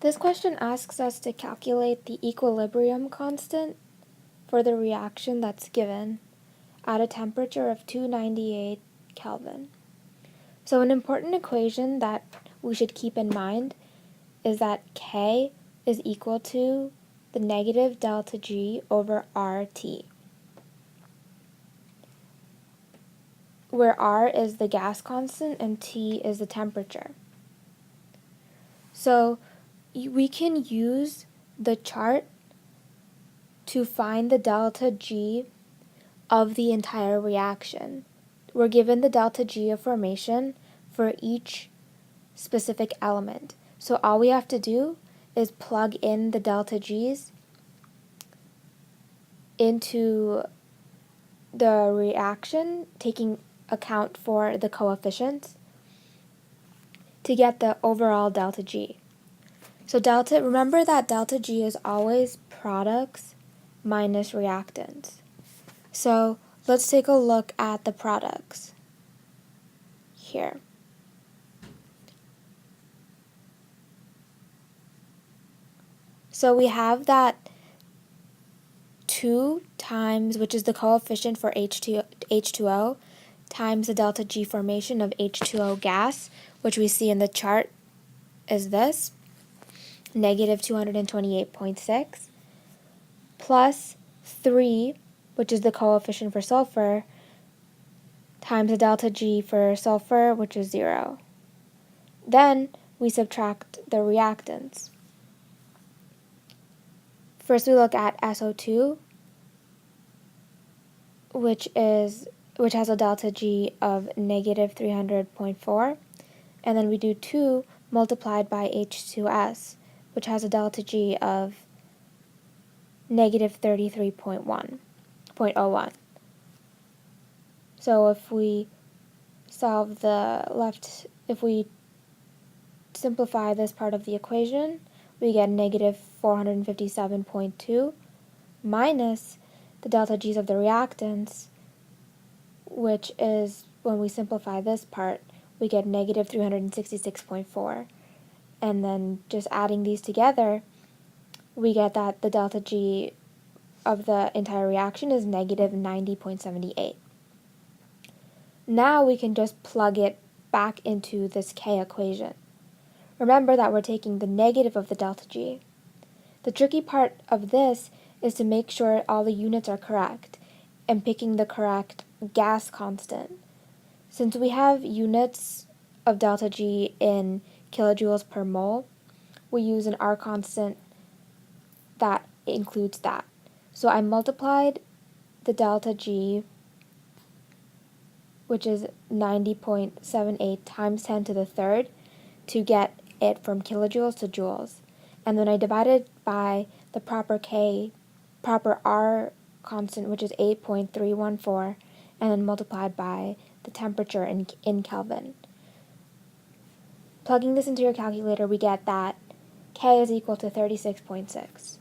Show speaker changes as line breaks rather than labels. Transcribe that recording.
This question asks us to calculate the equilibrium constant for the reaction that's given at a temperature of 298 Kelvin. So an important equation that we should keep in mind is that K is equal to the negative delta G over RT, where R is the gas constant and T is the temperature. So we can use the chart to find the delta G of the entire reaction. We're given the delta G of formation for each specific element. So all we have to do is plug in the delta G's into the reaction, taking account for the coefficients, to get the overall delta G. So remember that delta G is always products minus reactants. So let's take a look at the products here. So we have that 2 times, which is the coefficient for H2O, times the delta G formation of H2O gas, which we see in the chart is this, negative 228.6, plus 3, which is the coefficient for sulfur, times the delta G for sulfur, which is 0. Then we subtract the reactants. First we look at SO2, which has a delta G of negative 300.4, and then we do 2 multiplied by H2S, which has a delta G of negative 33.01. So if we simplify this part of the equation, we get negative 457.2 minus the delta G's of the reactants, which is, when we simplify this part, we get negative 366.4. And then just adding these together, we get that the delta G of the entire reaction is negative 90.78. Now we can just plug it back into this K equation. Remember that we're taking the negative of the delta G. The tricky part of this is to make sure all the units are correct and picking the correct gas constant. Since we have units of delta G in kilojoules per mole, we use an R constant that includes that. So I multiplied the delta G, which is 90.78 times 10 to the third, to get it from kilojoules to joules. And then I divided by the proper R constant, which is 8.314, and then multiplied by the temperature in Kelvin. Plugging this into your calculator, we get that K is equal to 36.6.